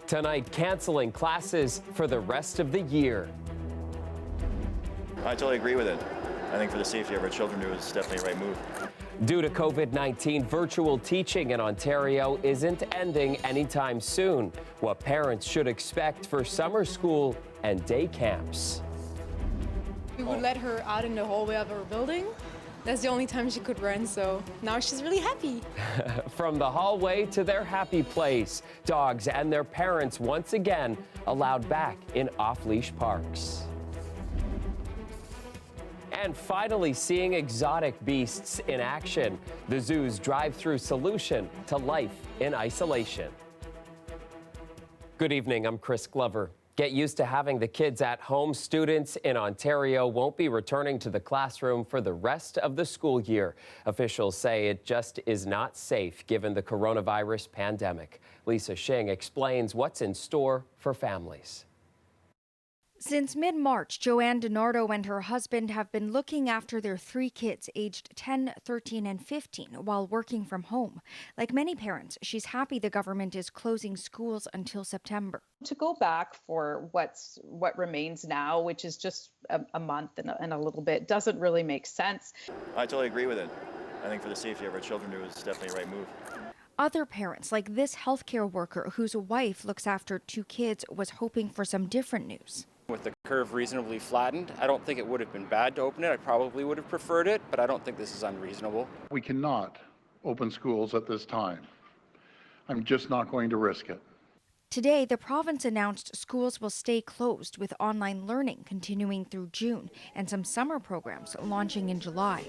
Tonight, canceling classes for the rest of the year. I totally agree with it. I think for the safety of our children, it was definitely the right move. Due to COVID-19, virtual teaching in Ontario isn't ending anytime soon. What parents should expect for summer school and day camps. We would let her out in the hallway of our building. That's the only time she could run, so now she's really happy. From the hallway to their happy place, dogs and their parents once again allowed back in off-leash parks. And finally seeing exotic beasts in action, the zoo's drive-through solution to life in isolation. Good evening, I'm Chris Glover. Get used to having the kids at home. Students in Ontario won't be returning to the classroom for the rest of the school year. Officials say it just is not safe given the coronavirus pandemic. Lisa Shing explains what's in store for families. Since mid-March, Joanne DiNardo and her husband have been looking after their 3 kids aged 10, 13, and 15 while working from home. Like many parents, she's happy the government is closing schools until September. To go back for what remains now, which is just a month and a little bit, doesn't really make sense. I totally agree with it. I think for the safety of our children, it was definitely the right move. Other parents, like this healthcare worker whose wife looks after 2 kids, was hoping for some different news. With the curve reasonably flattened, I don't think it would have been bad to open it. I probably would have preferred it, but I don't think this is unreasonable. We cannot open schools at this time. I'm just not going to risk it. Today, the province announced schools will stay closed with online learning continuing through June and some summer programs launching in July.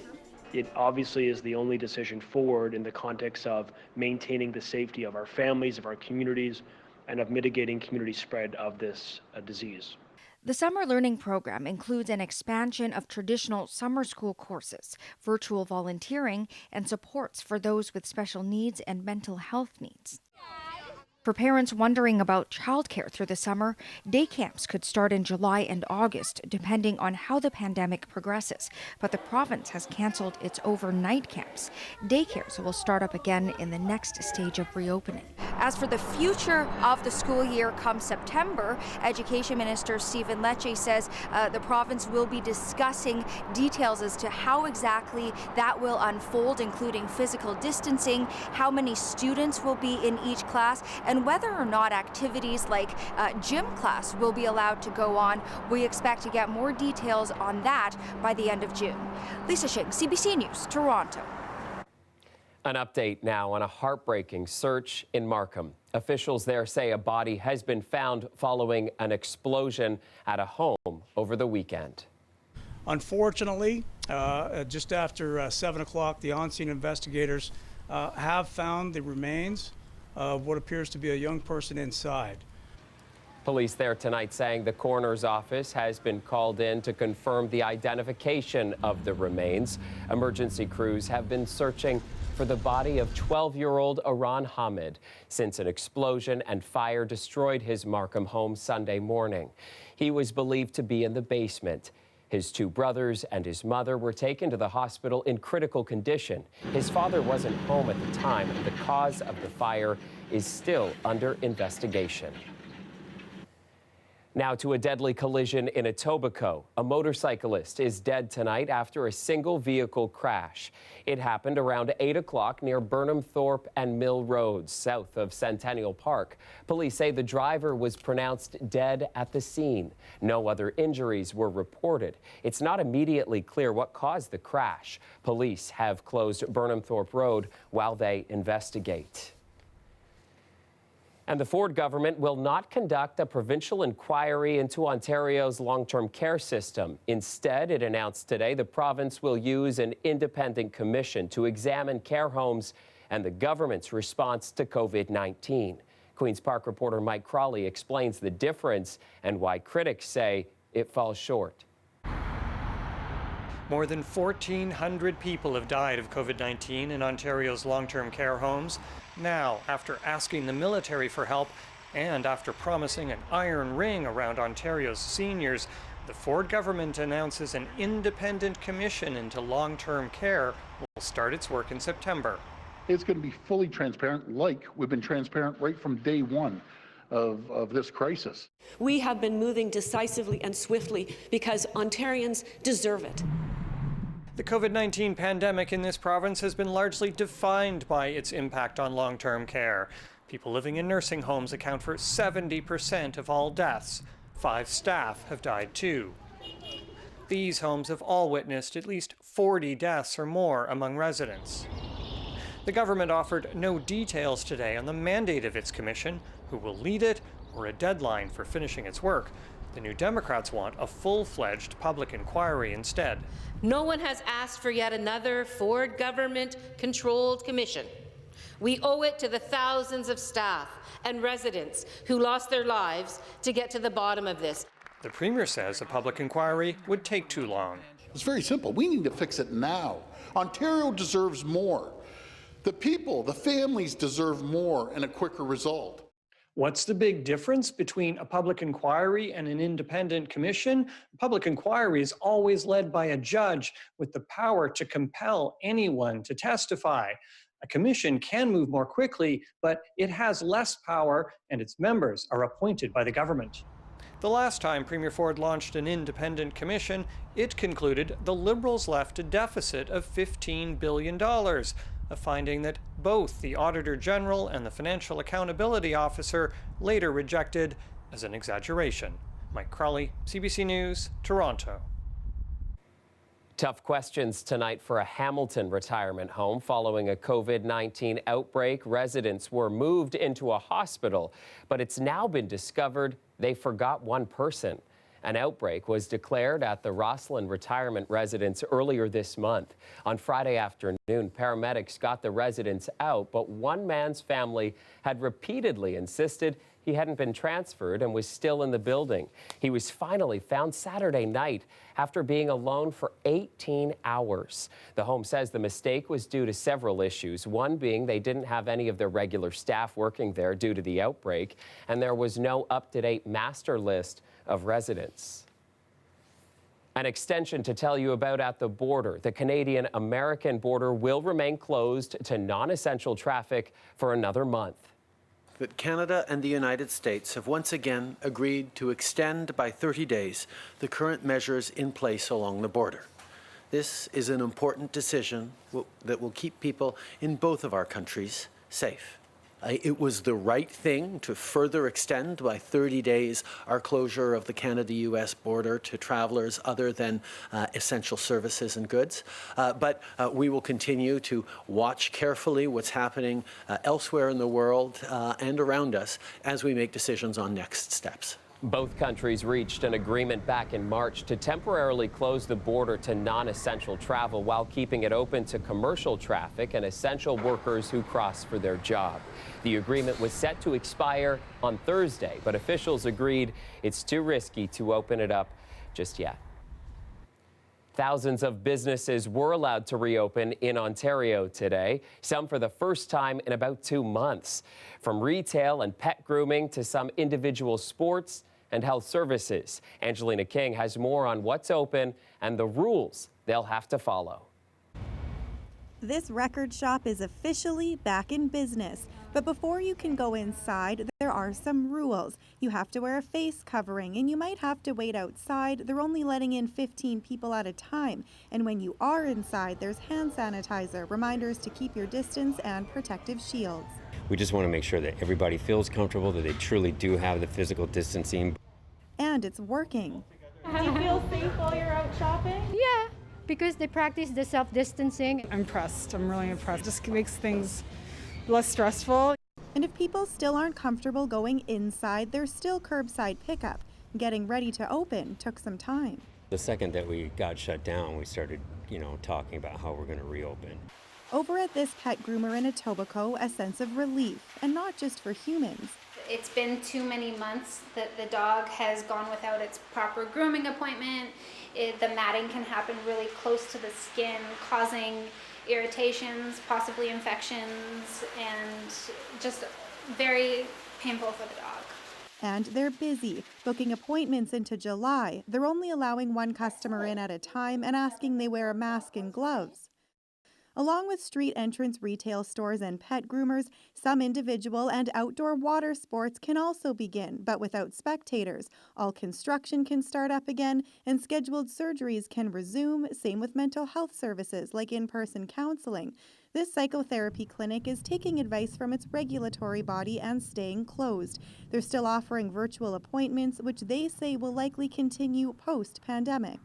It obviously is the only decision forward in the context of maintaining the safety of our families, of our communities, and of mitigating community spread of this disease. The summer learning program includes an expansion of traditional summer school courses, virtual volunteering, and supports for those with special needs and mental health needs. For parents wondering about childcare through the summer, day camps could start in July and August, depending on how the pandemic progresses. But the province has canceled its overnight camps. Daycares will start up again in the next stage of reopening. As for the future of the school year come September, Education Minister Stephen Lecce says the province will be discussing details as to how exactly that will unfold, including physical distancing, how many students will be in each class, and whether or not activities like gym class will be allowed to go on. We expect to get more details on that by the end of June. Lisa Shing, CBC News, Toronto. An update now on a heartbreaking search in Markham. Officials there say a body has been found following an explosion at a home over the weekend. Unfortunately, just after 7 o'clock, the on-scene investigators have found the remains of what appears to be a young person inside. Police there tonight saying the coroner's office has been called in to confirm the identification of the remains. Emergency crews have been searching for the body of 12-year-old Iran Hamid since an explosion and fire destroyed his Markham home Sunday morning. He was believed to be in the basement. His 2 brothers and his mother were taken to the hospital in critical condition. His father wasn't home at the time, and the cause of the fire is still under investigation. Now to a deadly collision in Etobicoke. A motorcyclist is dead tonight after a single vehicle crash. It happened around 8 o'clock near Burnham Thorpe and Mill Roads, south of Centennial Park. Police say the driver was pronounced dead at the scene. No other injuries were reported. It's not immediately clear what caused the crash. Police have closed Burnham Thorpe Road while they investigate. And the Ford government will not conduct a provincial inquiry into Ontario's long-term care system. Instead, it announced today the province will use an independent commission to examine care homes and the government's response to COVID-19. Queen's Park reporter Mike Crawley explains the difference and why critics say it falls short. More than 1,400 people have died of COVID-19 in Ontario's long-term care homes. Now, after asking the military for help and after promising an iron ring around Ontario's seniors, the Ford government announces an independent commission into long-term care will start its work in September. It's going to be fully transparent, like we've been transparent right from day one. of this crisis. We have been moving decisively and swiftly because Ontarians deserve it. The COVID-19 pandemic in this province has been largely defined by its impact on long-term care. People living in nursing homes account for 70% of all deaths. 5 staff have died too. These homes have all witnessed at least 40 deaths or more among residents. The government offered no details today on the mandate of its commission, who will lead it, or a deadline for finishing its work. The New Democrats want a full-fledged public inquiry instead. No one has asked for yet another Ford government-controlled commission. We owe it to the thousands of staff and residents who lost their lives to get to the bottom of this. The Premier says a public inquiry would take too long. It's very simple. We need to fix it now. Ontario deserves more. The people, the families deserve more and a quicker result. What's the big difference between a public inquiry and an independent commission? A public inquiry is always led by a judge with the power to compel anyone to testify. A commission can move more quickly, but it has less power and its members are appointed by the government. The last time Premier Ford launched an independent commission, it concluded the Liberals left a deficit of $15 billion, a finding that both the Auditor General and the Financial Accountability Officer later rejected as an exaggeration. Mike Crawley, CBC News, Toronto. Tough questions tonight for a Hamilton retirement home. Following a COVID-19 outbreak, residents were moved into a hospital, but it's now been discovered they forgot one person. An outbreak was declared at the Rosslyn retirement residence earlier this month. On Friday afternoon, paramedics got the residents out, but one man's family had repeatedly insisted he hadn't been transferred and was still in the building. He was finally found Saturday night after being alone for 18 hours. The home says the mistake was due to several issues, one being they didn't have any of their regular staff working there due to the outbreak, and there was no up-to-date master list of residents. An extension to tell you about at the border. The Canadian-American border will remain closed to non-essential traffic for another month. That Canada and the United States have once again agreed to extend by 30 days the current measures in place along the border. This is an important decision that will keep people in both of our countries safe. It was the right thing to further extend by 30 days our closure of the Canada-US border to travelers other than essential services and goods. But we will continue to watch carefully what's happening elsewhere in the world and around us as we make decisions on next steps. Both countries reached an agreement back in March to temporarily close the border to non-essential travel while keeping it open to commercial traffic and essential workers who cross for their job. The agreement was set to expire on Thursday, but officials agreed it's too risky to open it up just yet. Thousands of businesses were allowed to reopen in Ontario today, some for the first time in about 2 months. From retail and pet grooming to some individual sports and health services. Angelina King has more on what's open and the rules they'll have to follow. This record shop is officially back in business. But before you can go inside, there are some rules. You have to wear a face covering, and you might have to wait outside. They're only letting in 15 people at a time. And when you are inside, there's hand sanitizer, reminders to keep your distance, and protective shields. We just want to make sure that everybody feels comfortable, that they truly do have the physical distancing. And it's working. Do you feel safe while you're out shopping? Yeah, because they practice the self-distancing. I'm impressed. I'm really impressed. It just makes things less stressful. And if people still aren't comfortable going inside, there's still curbside pickup. Getting ready to open took some time. The second that we got shut down, we started, talking about how we're going to reopen. Over at this pet groomer in Etobicoke, a sense of relief, and not just for humans. It's been too many months that the dog has gone without its proper grooming appointment. The matting can happen really close to the skin, causing irritations, possibly infections, and just very painful for the dog. And they're busy, booking appointments into July. They're only allowing one customer in at a time and asking they wear a mask and gloves. Along with street entrance retail stores and pet groomers, some individual and outdoor water sports can also begin, but without spectators. All construction can start up again, and scheduled surgeries can resume, same with mental health services like in-person counseling. This psychotherapy clinic is taking advice from its regulatory body and staying closed. They're still offering virtual appointments, which they say will likely continue post-pandemic.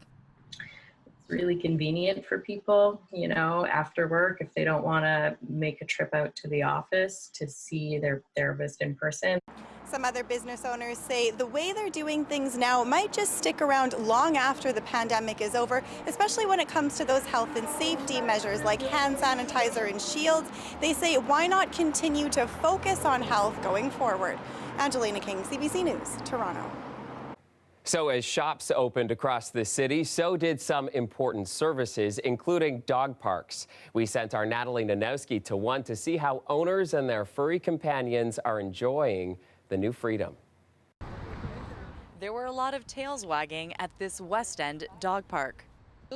It's really convenient for people, you know, after work, if they don't want to make a trip out to the office to see their therapist in person. Some other business owners say the way they're doing things now might just stick around long after the pandemic is over, especially when it comes to those health and safety measures like hand sanitizer and shields. They say, why not continue to focus on health going forward? Angelina King, CBC News, Toronto. So as shops opened across the city, so did some important services, including dog parks. We sent our Natalie Nanowski to one to see how owners and their furry companions are enjoying the new freedom. There were a lot of tails wagging at this West End dog park.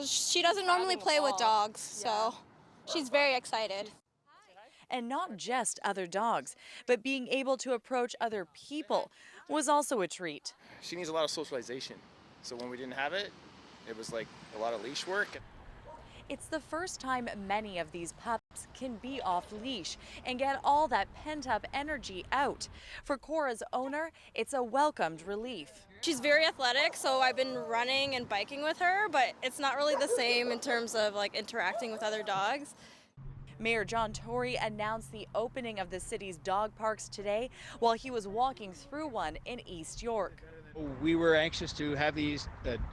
She doesn't normally play with dogs, so she's very excited. And not just other dogs, but being able to approach other people was also a treat. She needs a lot of socialization. So when we didn't have it, it was like a lot of leash work. It's the first time many of these pups can be off leash and get all that pent-up energy out. For Cora's owner, it's a welcomed relief. She's very athletic, so I've been running and biking with her, but it's not really the same in terms of like interacting with other dogs. Mayor John Tory announced the opening of the city's dog parks today while he was walking through one in East York. We were anxious to have these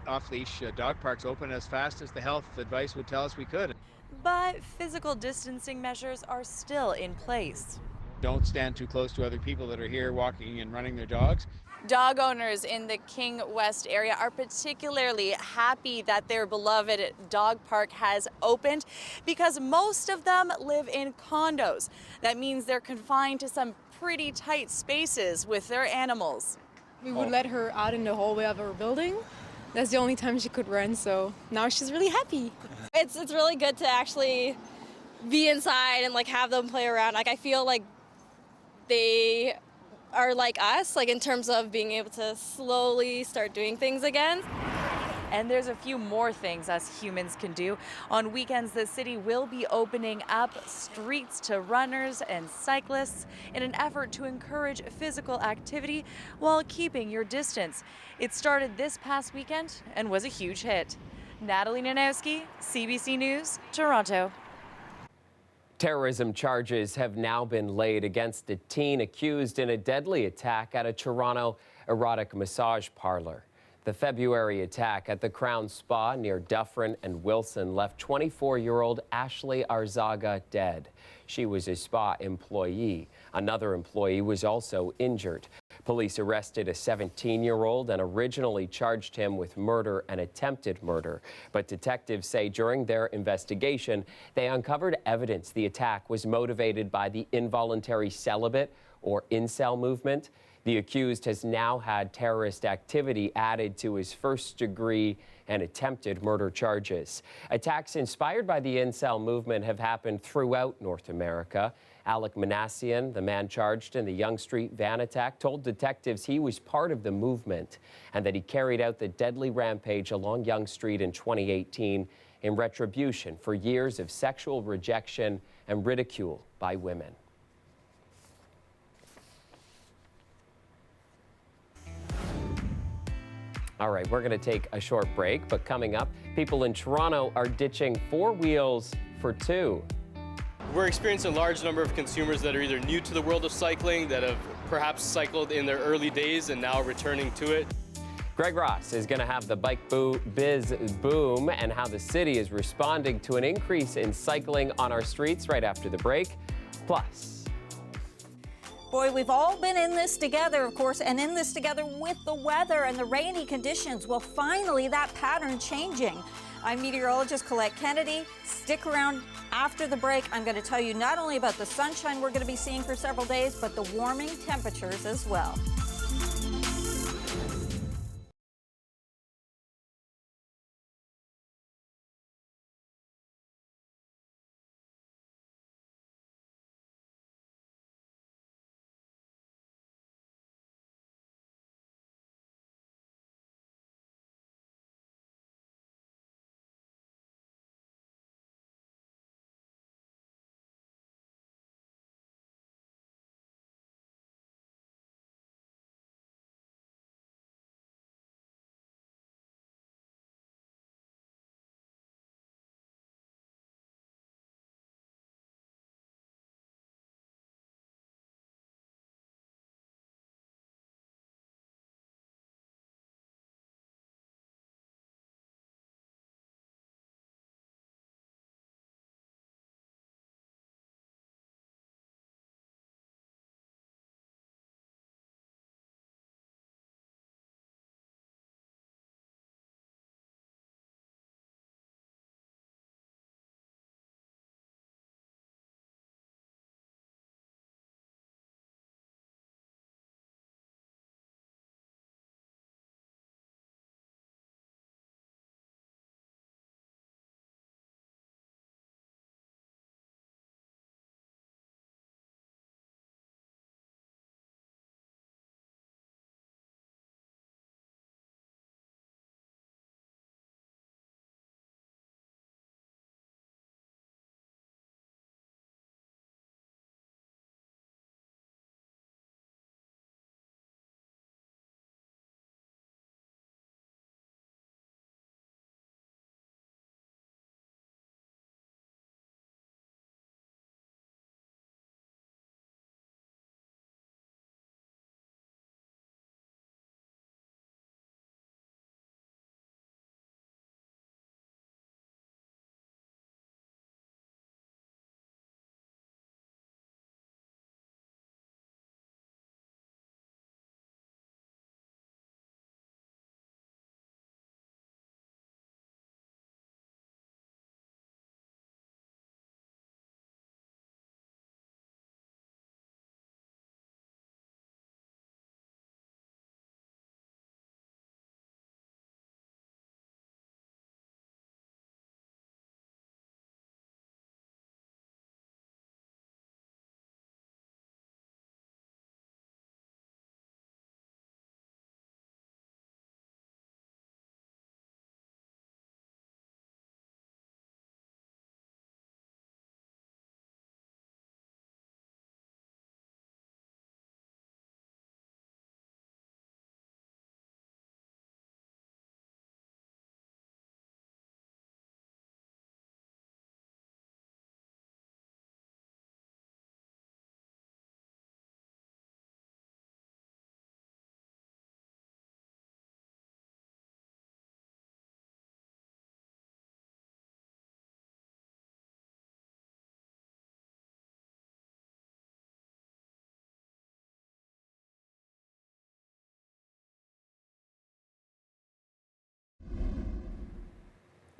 off-leash dog parks open as fast as the health advice would tell us we could. But physical distancing measures are still in place. Don't stand too close to other people that are here walking and running their dogs. Dog owners in the King West area are particularly happy that their beloved dog park has opened because most of them live in condos. That means they're confined to some pretty tight spaces with their animals. We would let her out in the hallway of our building. That's the only time she could run, so now she's really happy. It's really good to actually be inside and like have them play around. Like I feel like they are like us, like in terms of being able to slowly start doing things again. And there's a few more things us humans can do. On weekends, the city will be opening up streets to runners and cyclists in an effort to encourage physical activity while keeping your distance. It started this past weekend and was a huge hit. Natalie Nanowski, CBC News, Toronto. Terrorism charges have now been laid against a teen accused in a deadly attack at a Toronto erotic massage parlor. The February attack at the Crown Spa near Dufferin and Wilson left 24-year-old Ashley Arzaga dead. She was a spa employee. Another employee was also injured. Police arrested a 17-year-old and originally charged him with murder and attempted murder. But detectives say during their investigation, they uncovered evidence the attack was motivated by the involuntary celibate or incel movement. The accused has now had terrorist activity added to his first-degree and attempted murder charges. Attacks inspired by the incel movement have happened throughout North America. Alec Manassian, the man charged in the Yonge Street van attack, told detectives he was part of the movement and that he carried out the deadly rampage along Yonge Street in 2018 in retribution for years of sexual rejection and ridicule by women. All right, we're going to take a short break, but coming up, people in Toronto are ditching 4 wheels for 2. We're experiencing a large number of consumers that are either new to the world of cycling, that have perhaps cycled in their early days and now returning to it. Greg Ross is going to have the bike biz boom and how the city is responding to an increase in cycling on our streets right after the break. Plus, boy, we've all been in this together, of course, and in this together with the weather and the rainy conditions. Well, finally, that pattern changing. I'm meteorologist Colette Kennedy. Stick around after the break. I'm going to tell you not only about the sunshine we're going to be seeing for several days, but the warming temperatures as well.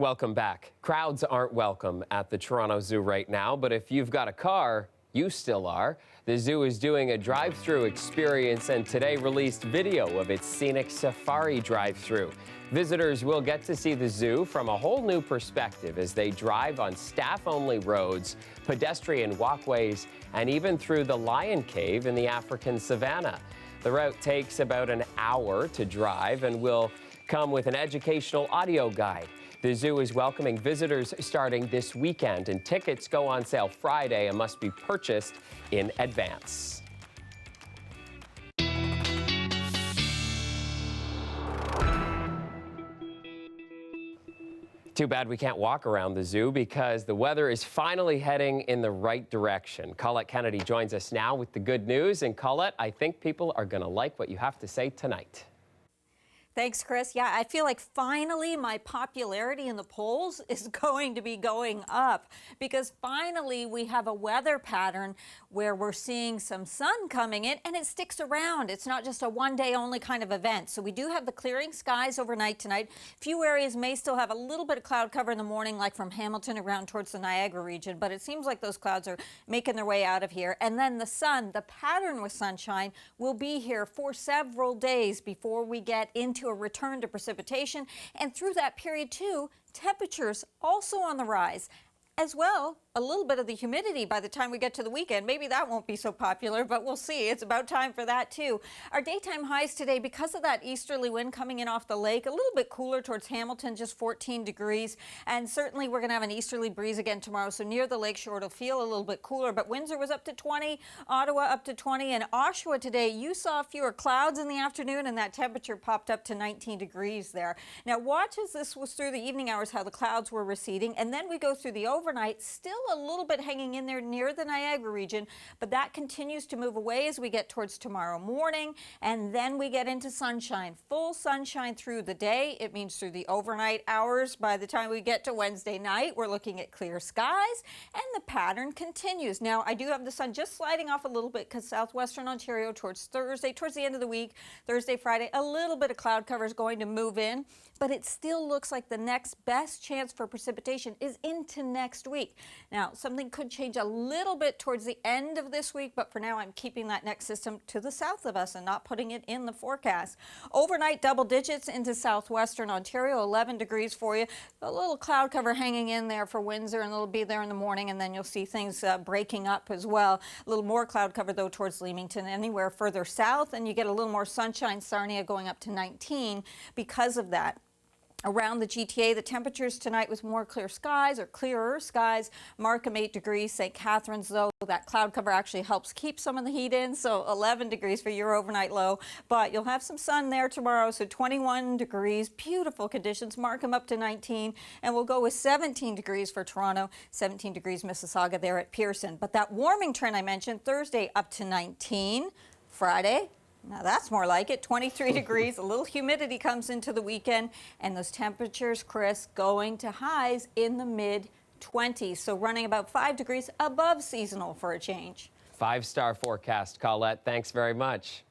Welcome back. Crowds aren't welcome at the Toronto Zoo right now, but if you've got a car, you still are. The zoo is doing a drive-through experience and today released video of its scenic safari drive-through. Visitors will get to see the zoo from a whole new perspective as they drive on staff-only roads, pedestrian walkways, and even through the lion cave in the African savanna. The route takes about an hour to drive and will come with an educational audio guide. The zoo is welcoming visitors starting this weekend, and tickets go on sale Friday and must be purchased in advance. Too bad we can't walk around the zoo because the weather is finally heading in the right direction. Colette Kennedy joins us now with the good news. And Colette, I think people are going to like what you have to say tonight. Thanks, Chris. Yeah, I feel like finally my popularity in the polls is going to be going up because finally we have a weather pattern where we're seeing some sun coming in and it sticks around. It's not just a one-day only kind of event. So we do have the clearing skies overnight tonight. Few areas may still have a little bit of cloud cover in the morning, like from Hamilton around towards the Niagara region, but it seems like those clouds are making their way out of here. And then the sun, the pattern with sunshine, will be here for several days before we get into a return to precipitation, and through that period too, temperatures also on the rise. As well, a little bit of the humidity by the time we get to the weekend. Maybe that won't be so popular, but we'll see. It's about time for that too. Our daytime highs today, because of that easterly wind coming in off the lake, a little bit cooler towards Hamilton, just 14 degrees. And certainly we're going to have an easterly breeze again tomorrow. So near the lakeshore, it'll feel a little bit cooler. But Windsor was up to 20, Ottawa up to 20, and Oshawa today, you saw fewer clouds in the afternoon, and that temperature popped up to 19 degrees there. Now watch as this was through the evening hours, how the clouds were receding. And then we go through the overnight, still a little bit hanging in there near the Niagara region, but that continues to move away as we get towards tomorrow morning, and then we get into sunshine, full sunshine through the day. It means through the overnight hours. By the time we get to Wednesday night, we're looking at clear skies, and the pattern continues. Now, I do have the sun just sliding off a little bit because southwestern Ontario towards Thursday, towards the end of the week, Thursday, Friday, a little bit of cloud cover is going to move in, but it still looks like the next best chance for precipitation is into next week. Now, something could change a little bit towards the end of this week, but for now I'm keeping that next system to the south of us and not putting it in the forecast. Overnight double digits into southwestern Ontario, 11 degrees for you. A little cloud cover hanging in there for Windsor, and it'll be there in the morning, and then you'll see things breaking up as well. A little more cloud cover though towards Leamington. Anywhere further south, and you get a little more sunshine. Sarnia going up to 19 because of that. Around the GTA, the temperatures tonight with more clear skies or clearer skies. Markham 8 degrees, St. Catharines though, that cloud cover actually helps keep some of the heat in, so 11 degrees for your overnight low. But you'll have some sun there tomorrow, so 21 degrees, beautiful conditions. Markham up to 19, and we'll go with 17 degrees for Toronto, 17 degrees Mississauga there at Pearson. But that warming trend I mentioned, Thursday up to 19, Friday, now that's more like it, 23 degrees, a little humidity comes into the weekend, and those temperatures, Chris, going to highs in the mid-20s, so running about 5 degrees above seasonal for a change. 5-star forecast, Colette. Thanks very much.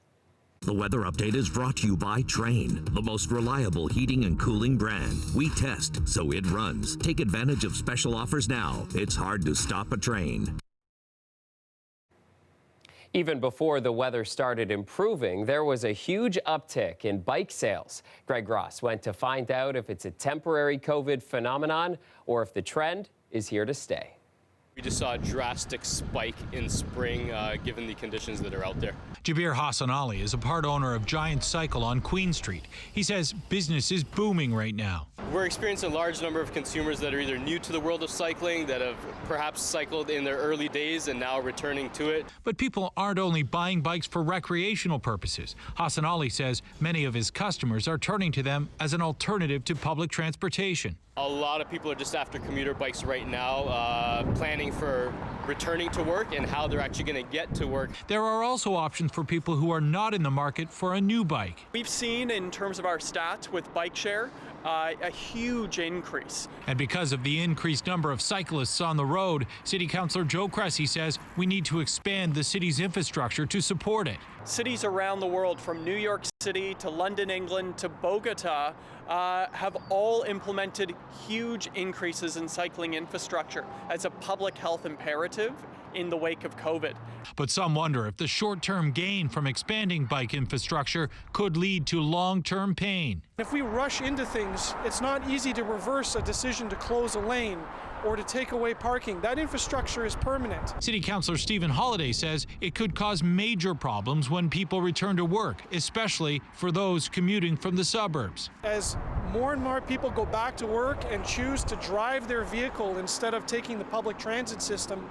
The weather update is brought to you by Train, the most reliable heating and cooling brand. We test, so it runs. Take advantage of special offers now. It's hard to stop a train. Even before the weather started improving, there was a huge uptick in bike sales. Greg Ross went to find out if it's a temporary COVID phenomenon or if the trend is here to stay. We just saw a drastic spike in spring given the conditions that are out there. Jabir Hassan Ali is a part owner of Giant Cycle on Queen Street. He says business is booming right now. We're experiencing a large number of consumers that are either new to the world of cycling, that have perhaps cycled in their early days and now returning to it. But people aren't only buying bikes for recreational purposes. Hassan Ali says many of his customers are turning to them as an alternative to public transportation. A lot of people are just after commuter bikes right now, planning for returning to work and how they're actually going to get to work. There are also options for people who are not in the market for a new bike. We've seen in terms of our stats with bike share, a huge increase. And because of the increased number of cyclists on the road, City Councillor Joe Cressy says we need to expand the city's infrastructure to support it. Cities around the world, from New York City to London, England to Bogota, have all implemented huge increases in cycling infrastructure as a public health imperative in the wake of COVID. But some wonder if the short-term gain from expanding bike infrastructure could lead to long-term pain. If we rush into things, it's not easy to reverse a decision to close a lane or to take away parking. That infrastructure is permanent. City Councillor Stephen Holliday says it could cause major problems when people return to work, especially for those commuting from the suburbs. As more and more people go back to work and choose to drive their vehicle instead of taking the public transit system,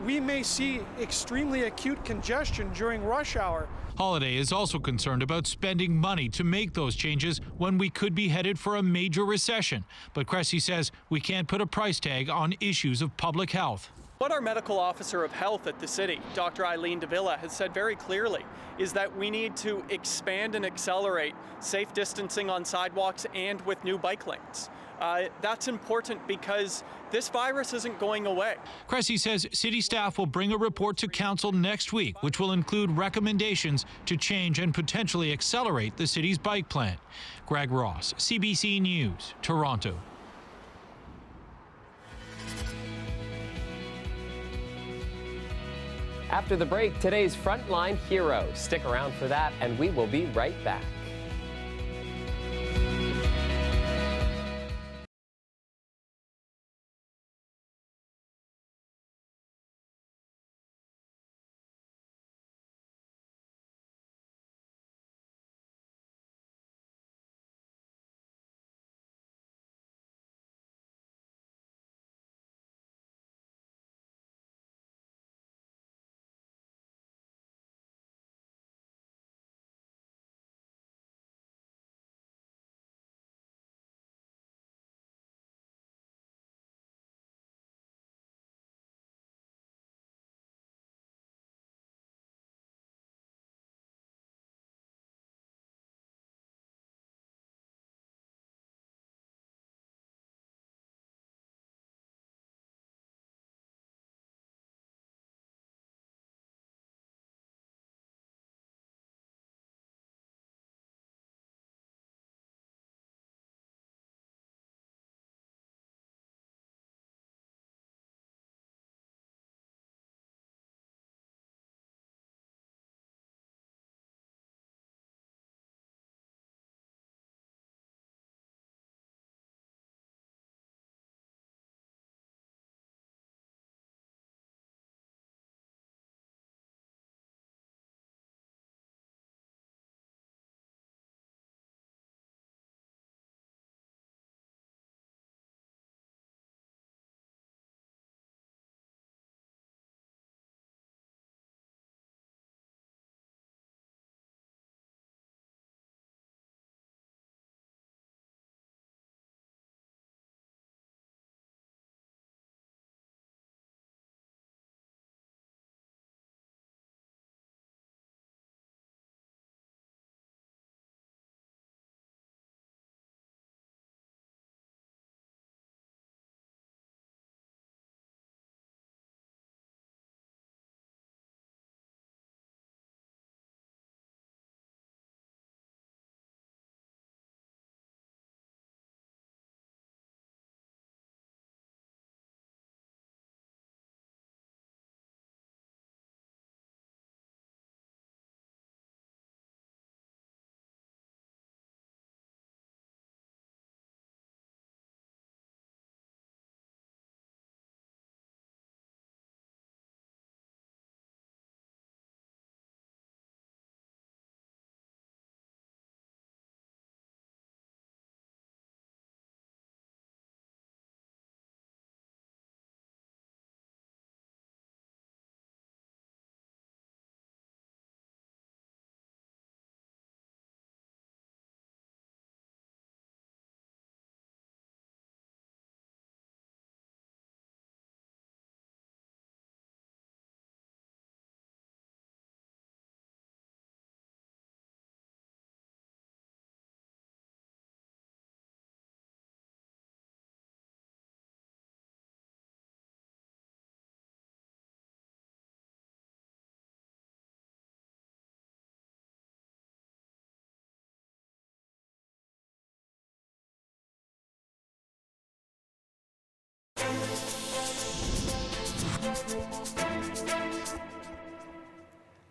we may see extremely acute congestion during rush hour. Holliday is also concerned about spending money to make those changes when we could be headed for a major recession. But Cressy says we can't put a price tag on issues of public health. What our medical officer of health at the city, Dr. Eileen Davila, has said very clearly is that we need to expand and accelerate safe distancing on sidewalks and with new bike lanes. That's important because this virus isn't going away. Cressy says city staff will bring a report to council next week, which will include recommendations to change and potentially accelerate the city's bike plan. Greg Ross, CBC News, Toronto. After the break, today's Frontline Hero. Stick around for that, and we will be right back.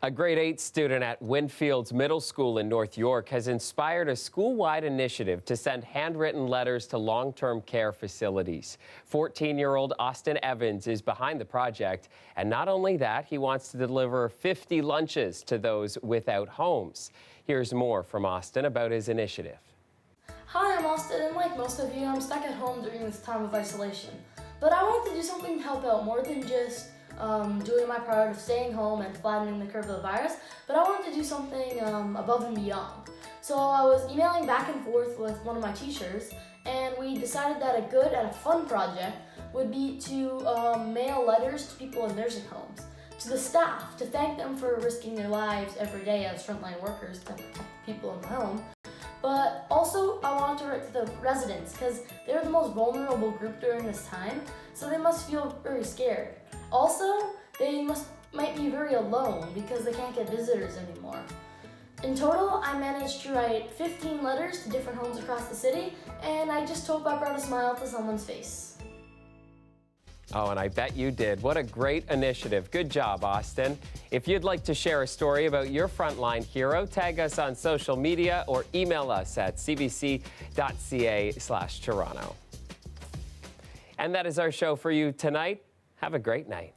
A grade 8 student at Winfield's Middle School in North York has inspired a school-wide initiative to send handwritten letters to long-term care facilities. 14-year-old Austin Evans is behind the project, and not only that, he wants to deliver 50 lunches to those without homes. Here's more from Austin about his initiative. Hi, I'm Austin, and like most of you, I'm stuck at home during this time of isolation. But I wanted to do something to help out more than just doing my part of staying home and flattening the curve of the virus, but I wanted to do something above and beyond. So I was emailing back and forth with one of my teachers, and we decided that a good and a fun project would be to mail letters to people in nursing homes, to the staff, to thank them for risking their lives every day as frontline workers to protect people in the home. But also, I wanted to write to the residents because they're the most vulnerable group during this time, so they must feel very scared. Also, they might be very alone because they can't get visitors anymore. In total, I managed to write 15 letters to different homes across the city, and I just hope I brought a smile to someone's face. Oh, and I bet you did. What a great initiative. Good job, Austin. If you'd like to share a story about your frontline hero, tag us on social media or email us at cbc.ca/Toronto. And that is our show for you tonight. Have a great night.